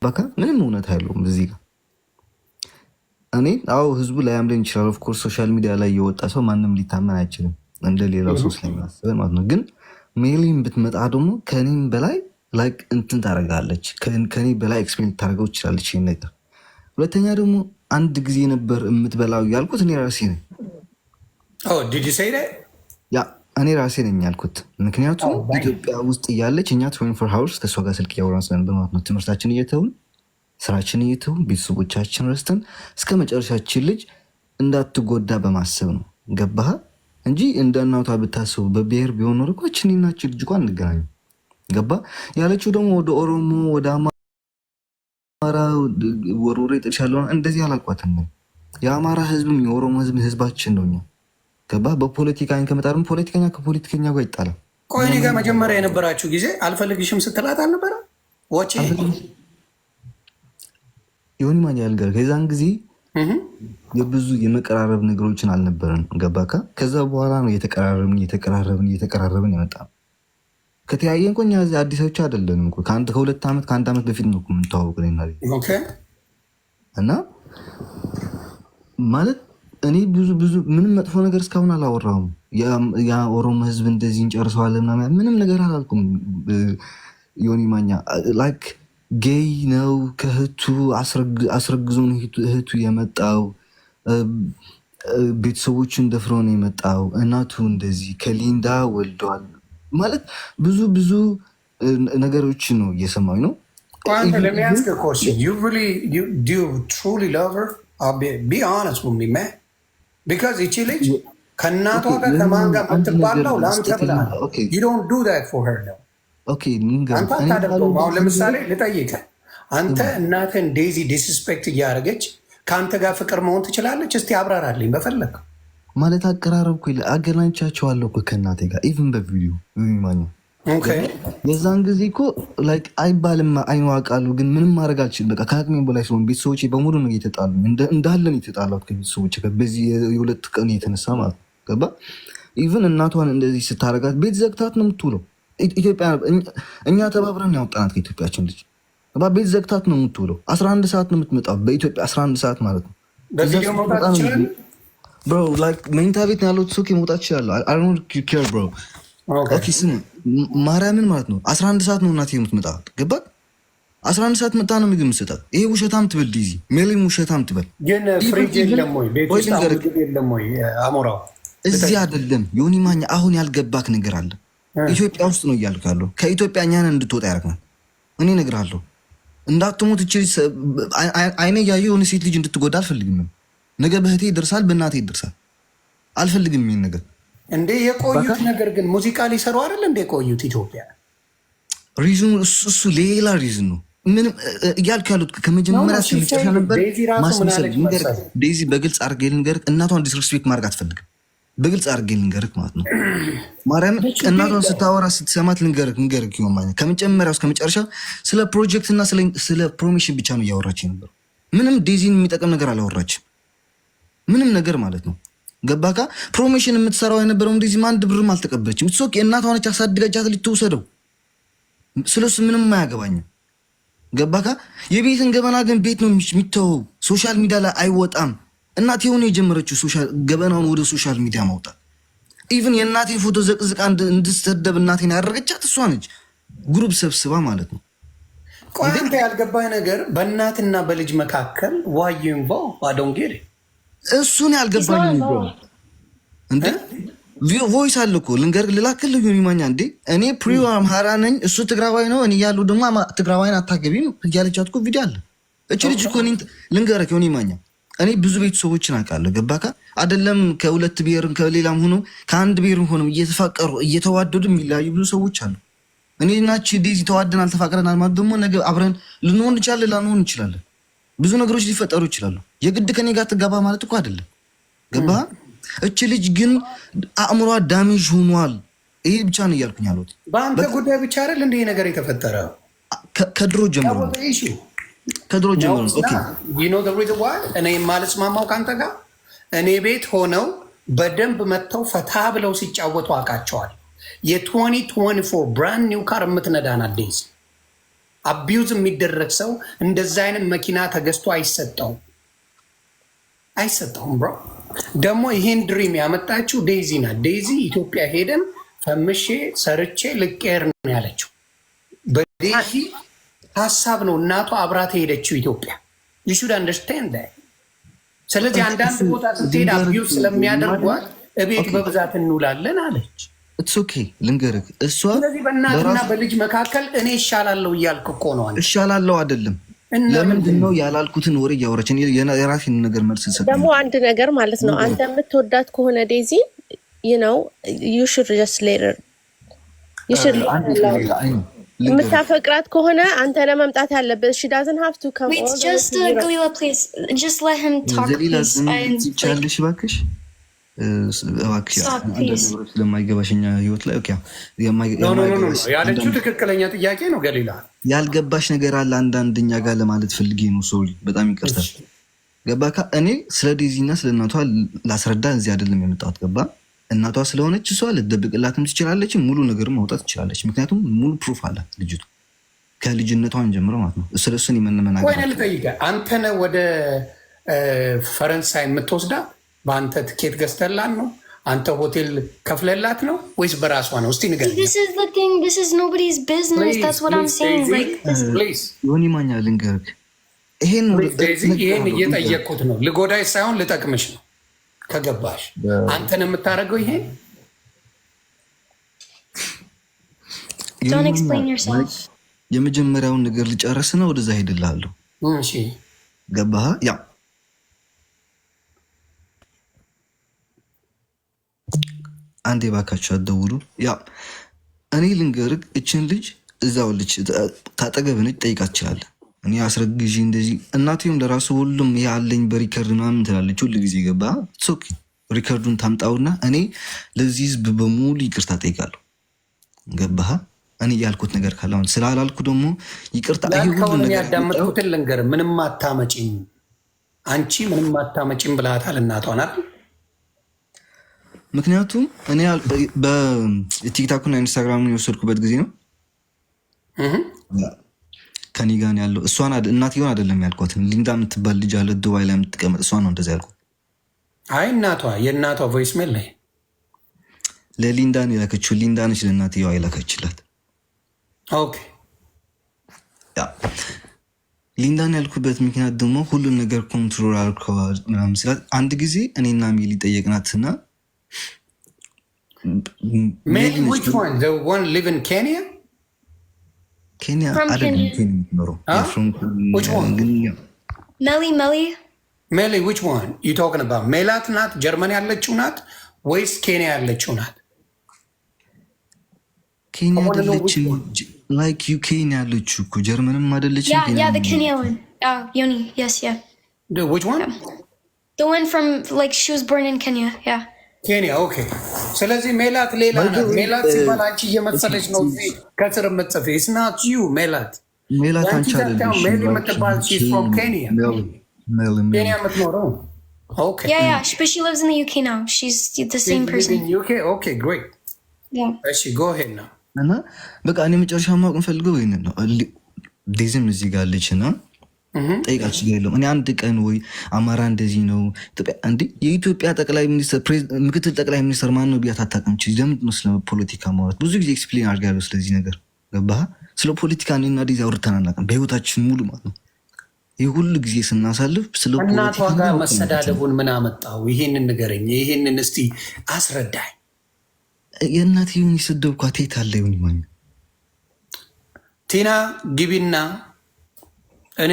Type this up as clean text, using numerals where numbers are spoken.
በቃ ምንም እውነት አይለውም እዚህ ጋር። እኔ አዎ ህዝቡ ላያምረኝ ይችላል። ኦፍኮርስ ሶሻል ሚዲያ ላይ የወጣ ሰው ማንም ሊታመን አይችልም እንደ ሌላው ሰው ስለሚያስብ ማለት ነው። ግን ሜሊን ብትመጣ ደግሞ ከኔም በላይ ላይክ እንትን ታደርጋለች፣ ከኔ በላይ ኤክስፔሪንስ ታደርገው ይችላለች ይሄን ነገር። ሁለተኛ ደግሞ አንድ ጊዜ ነበር የምትበላው ያልኩት እኔ ራሴ ነኝ። ያ እኔ ራሴ ነኝ ያልኩት። ምክንያቱም ኢትዮጵያ ውስጥ እያለች እኛ 24 ሃውርስ ከእሷ ጋር ስልክ እያወራን ስለነበር ማለት ነው። ትምህርታችን እየተውን ስራችን እየተውን ቤተሰቦቻችን ረስተን እስከ መጨረሻችን ልጅ እንዳትጎዳ በማሰብ ነው። ገባህ እንጂ እንደ እናቷ ብታስቡ በብሔር ቢሆን ኖር እኮ እኔናችን ልጅ እንኳን እንገናኝ። ገባ ያለችው ደግሞ ወደ ኦሮሞ ወደ አማራ ወሮሬ ጥልሻለሁ እንደዚህ አላልኳትም። የአማራ ህዝብም የኦሮሞ ህዝብ ህዝባችን ነው። እኛ ገባ በፖለቲካ ከመጣ ደግሞ ፖለቲከኛ ከፖለቲከኛ ጋር ይጣላል። ቆይ እኔ ጋር መጀመሪያ የነበራችሁ ጊዜ አልፈልግሽም ስትላት አልነበረ ወጪ ይሁን ማን ያልገር ከዛን ጊዜ የብዙ የመቀራረብ ነገሮችን አልነበረን። ገባካ ከዛ በኋላ ነው እየተቀራረብን የመጣ። ከተያየን እኮ እኛ እዚህ አዲሶች አይደለንም እኮ ከአንድ ዓመት በፊት ነው የምንተዋወቅ እና ማለት እኔ ብዙ ምንም መጥፎ ነገር እስካሁን አላወራሁም። የኦሮሞ ህዝብ እንደዚህ እንጨርሰዋለን ምንም ነገር አላልኩም። ዮኒ ማኛ ላይክ ጌይ ነው ከእህቱ አስረግዞን እህቱ የመጣው ቤተሰቦችን ደፍሮ ነው የመጣው። እናቱ እንደዚህ ከሊንዳ ወልደዋል ማለት ብዙ ነገሮች ነው እየሰማኝ ነው። ይቺ ልጅ ከእናቷ ጋር ከማን ጋር ምትባለው ለአንተ ብላ ነው። አንተ አታደርገውም። አሁን ለምሳሌ ልጠይቅህ፣ አንተ እናትህን ዴዚ ዲስስፔክት እያደረገች ከአንተ ጋር ፍቅር መሆን ትችላለች? እስቲ አብራራልኝ በፈለግ ማለት አቀራረብኩ አገናኝቻቸዋለሁ ከእናቴ ጋር ኢቭን በቪዲዮ ማኛ የዛን ጊዜ እኮ አይባልም አይዋቃሉ፣ ግን ምንም ማድረግ አልችልም። በቃ ከአቅሜ በላይ ሲሆን ቤተሰቦቼ በሙሉ ነው እየተጣሉ እንዳለን የተጣላት ከቤተሰቦቼ በዚህ የሁለት ቀን የተነሳ ማለት ገባ። ኢቭን እናቷን እንደዚህ ስታረጋት ቤት ዘግታት ነው የምትውለው። ኢትዮጵያ እኛ ተባብረን ያወጣናት ከኢትዮጵያችን ልጅ ቤት ዘግታት ነው የምትውለው። 11 ሰዓት ነው የምትመጣው በኢትዮጵያ 11 ሰዓት ማለት ነው። መኝታ ቤት ያለው ሱቅ መውጣት ይችላል። ማርያምን ማለት ነው 11 ሰዓት ነው እናቴ የምትመጣ ገባ። 11 ሰዓት መጣ ነው ምግብ የምትሰጣት። ይሄ ውሸታም ትበል ዲዚ ሜሊም ውሸታም ትበል። ግን ፍሪጅ የለም ወይ ቤት ውስጥ የለም ወይ? አሞራው እዚህ አይደለም ዮኒ ማኛ፣ አሁን ያልገባክ ነገር አለ። ኢትዮጵያ ውስጥ ነው እያልክ ያለው። ከኢትዮጵያ እኛን እንድትወጣ ያደርግናል። እኔ እነግርሃለሁ እንዳትሞት እችል አይነ ያየ የሆነ ሴት ልጅ እንድትጎዳ አልፈልግም። ነገ በህቴ ይደርሳል፣ በእናቴ ይደርሳል። አልፈልግም ይሄን ነገር እንዴ። የቆዩት ነገር ግን ሙዚቃ ሊሰሩ አይደል እንደ የቆዩት ኢትዮጵያ። ሪዝኑ እሱ ሌላ ሪዝን ነው። ምንም እያልክ ያሉት ከመጀመሪያ ስልጨሻ ነበር ማስመሰል። ዴዚ በግልጽ አድርጌ ልንገርህ፣ እናቷን ዲስሪስፔክት ማድረግ አትፈልግም። በግልጽ አድርጌ ልንገርህ ማለት ነው። ማርያም እናቷን ስታወራ ስትሰማት ልንገርህ ከመጀመሪያው እስከ መጨረሻ ስለ ፕሮጀክት እና ስለ ፕሮሞሽን ብቻ ነው እያወራች ነበር። ምንም ዴዚን የሚጠቅም ነገር አላወራችም። ምንም ነገር ማለት ነው። ገባካ? ፕሮሞሽን የምትሰራው የነበረው እንደዚህ አንድ ብርም አልተቀበለችም። እሱ እናቷ ነች ያሳድጋጃት ልትወሰደው። ስለሱ ምንም አያገባኝም። ገባካ? የቤትን ገበና ግን ቤት ነው የሚተወው፣ ሶሻል ሚዲያ ላይ አይወጣም። እናቴ የሆነ የጀመረችው ገበናውን ወደ ሶሻል ሚዲያ ማውጣት። ኢቭን የእናቴን ፎቶ ዘቅዝቃ እንድትሰደብ እናቴን ያደረገቻት እሷ ነች፣ ግሩፕ ሰብስባ ማለት ነው። ቆይ አንተ ያልገባኝ ነገር በእናትና በልጅ መካከል ዋዩንቫ አዶንጌር እሱን ያልገባኝ እንዴ ቮይስ አለ እኮ ልላክልህ ዮኒ ማኛ። እንዴ እኔ ፕሪዮ አምሃራ ነኝ እሱ ትግራዋይ ነው። እኔ ያሉ ደግሞ ትግራዋይን አታገቢም እያለቻት እኮ ቪዲዮ አለ። እቺ ልጅ እኮ ልንገርህ ዮኒ ማኛ፣ እኔ ብዙ ቤተሰቦችን አውቃለሁ። ገባካ? አይደለም ከሁለት ብሔርም ከሌላም ሆኖ ከአንድ ብሔርም ሆኖ እየተፋቀሩ እየተዋደዱ የሚለያዩ ብዙ ሰዎች አሉ። እኔ ናች ዴዚ ተዋደን አልተፋቀረናል ማለት ደግሞ ነገ አብረን ልንሆን እንችላለን ላንሆን እንችላለን። ብዙ ነገሮች ሊፈጠሩ ይችላሉ። የግድ ከኔ ጋር ትጋባ ማለት እኮ አይደለም። ገባ? እቺ ልጅ ግን አእምሯ ዳሜጅ ሆኗል። ይሄ ብቻ ነው እያልኩኝ ያሉት። በአንተ ጉዳይ ብቻ አይደል እንደ ነገር የተፈጠረ ከድሮ ጀምሮ ከድሮ ጀምሮ እኔ የማልስማማው ከአንተ ጋር እኔ ቤት ሆነው በደንብ መጥተው ፈታ ብለው ሲጫወቱ አውቃቸዋል። የ2024 ብራንድ ኒው ካር የምትነዳን አዲስ አቢዩዝ የሚደረግ ሰው እንደዛ አይነት መኪና ተገዝቶ አይሰጠውም ብሮ። ደግሞ ይሄን ድሪም ያመጣችው ዴዚ ናት። ዴዚ ኢትዮጵያ ሄደን ፈምሼ ሰርቼ ልቄር ነው ያለችው። በዴዚ ሀሳብ ነው እናቷ አብራት ሄደችው ኢትዮጵያ። you should understand that። ስለዚህ አንዳንድ ቦታ ስትሄድ አቢዩዝ ስለሚያደርጓት እቤት በብዛት እንውላለን አለች። ኢትስ ኦኬ ልንገርህ፣ እሷ ስለዚህ በእናትና በልጅ መካከል እኔ እሻላለሁ እያልክ እኮ ነው። እሻላለሁ አይደለም። ለምንድን ነው ያላልኩትን ወሬ እያወራች የራሴን ነገር መልስ ሰጥ። ደግሞ አንድ ነገር ማለት ነው፣ አንተ የምትወዳት ከሆነ ዴዚ you should just later የምታፈቅራት ከሆነ አንተ ለመምጣት ያለበት she doesn't have to come. Wait, just Galila, please just let him talk, please. ይቻልሽ እባክሽ ስለማይገባሽኛ ህይወት ላይ ያለችው ትክክለኛ ጥያቄ ነው። ገሊላ ያልገባሽ ነገር አለ አንዳንድኛ ጋር ለማለት ፈልጌ ነው። ሶሪ በጣም ይቅርታል። ገባ እኔ ስለ ዴዚ እና ስለ እናቷ ላስረዳ እዚህ አይደለም የመጣሁት። ገባ እናቷ ስለሆነች እሷ ልትደብቅላትም ትችላለች፣ ሙሉ ነገር ማውጣት ትችላለች። ምክንያቱም ሙሉ ፕሩፍ አላት ልጅቱ ከልጅነቷን ጀምሮ ማለት ነው። ስለሱን የምንመናገር ወይ ልጠይቀህ፣ አንተ ነህ ወደ ፈረንሳይ የምትወስዳ? በአንተ ትኬት ገዝተላት ነው? አንተ ሆቴል ከፍለላት ነው ወይስ በራሷ ነው? እስቲ ንገረኝ። This is nobody's business. That's what I'm saying. ዮኒ ማኛ ልንገርህ፣ ይሄን እየጠየቅኩት ነው። ልጎዳይ ሳይሆን ልጠቅምሽ ነው። ከገባሽ አንተን የምታደርገው ይሄን Don't explain yourself. የመጀመሪያውን ነገር ልጨርስና ወደዛ ሄድልሃለሁ። እሺ ገባህ? ያ አንዴ ባካችሁ አትደውሉ። ያ እኔ ልንገርህ፣ እችን ልጅ እዛው ልጅ ታጠገብ ነች፣ ጠይቃት ትችላለህ። እኔ አስረግዢ እንደዚህ እናቴም ለራሱ ሁሉም ያለኝ በሪከርድ ምናምን ትላለች ሁሉ ጊዜ። ገባ ሶኪ ሪከርዱን ታምጣውና እኔ ለዚህ ህዝብ በሙሉ ይቅርታ ጠይቃለሁ። ገባህ? እኔ ያልኩት ነገር ካለ አሁን ስላላልኩ ደግሞ ይቅርታ። ይሄ ሁሉ ነገር ያዳመጥኩትን ልንገርህ፣ ምንም አታመጪም አንቺ ምንም አታመጪም ብለሃታል እናቷን አይደል? ምክንያቱም እኔ በቲክታክና ኢንስታግራምን የወሰድኩበት ጊዜ ነው ከኔ ጋር ያለው እሷን እናትየውን አይደለም ያልኳት። ሊንዳ የምትባል ልጅ አለ ዱባይ ላይ የምትቀመጥ፣ እሷ ነው እንደዛ ያልኩት። አይ የእናቷ ቮይስ ሜል ላይ ለሊንዳን የላከችው ሊንዳ ነች ለእናትየዋ የላከችላት። ኦኬ ያ ሊንዳን ያልኩበት ምክንያት ደግሞ ሁሉን ነገር ኮንትሮል አልከዋል ምናምን ስላት አንድ ጊዜ እኔና ሚሊ ጠየቅናትና ሜሊ which one? The one live in Kenya? Kenya አይደለም የሚኖረው which one? Melly, which one you talking about? ሜላት ናት ጀርመን ያለችው ናት ወይስ ኬንያ ያለችው ናት? ኬንያ አይደለችም፣ like UK ያለችው እኮ ጀርመንም አይደለችም። Yeah, the Kenya one. Yoni, yes, yeah. Which one? The one from like she was born in Kenya, yeah. ኬንያ ኦኬ። ስለዚህ ሜላት ሌላ ናት። ሜላት ሲባል አንቺ እየመሰለች ነው እዚህ ከስር የምትጽፊ። It's not you ሜላት አንቺ አይደለሽ። ሜሊ የምትባል she's from Kenya. ኬንያ የምትኖረው ኦኬ። Yeah, but she lives in the UK now. She's the same person. In UK? Okay, great. Yeah. እሺ go ahead now. እና በቃ እኔ መጨረሻ ማወቅ ፈልገው ይሄንን ነው። ዴዝም እዚህ ጋር አለች እና ጠይቃችሁ የለውም። እኔ አንድ ቀን ወይ አማራ እንደዚህ ነው እንዴ የኢትዮጵያ ጠቅላይ ሚኒስትር ምክትል ጠቅላይ ሚኒስትር ማን ነው ብያት አታውቅም። ለምንድን ነው ስለ ፖለቲካ ማውራት? ብዙ ጊዜ ኤክስፕሌን አድርጋለሁ ስለዚህ ነገር። ገባህ? ስለ ፖለቲካ እኔና ዴዚ አውርተን አናውቅም በህይወታችን ሙሉ ማለት ነው። ይህ ሁሉ ጊዜ ስናሳልፍ ስለ እናቷ ጋር መሰዳደቡን ምን አመጣው? ይሄንን ንገረኝ። ይሄንን እስቲ አስረዳኝ። የእናት ይሁን የሰደብኳት የት አለ ይሁን ማኝ ቲና ግቢና እኔ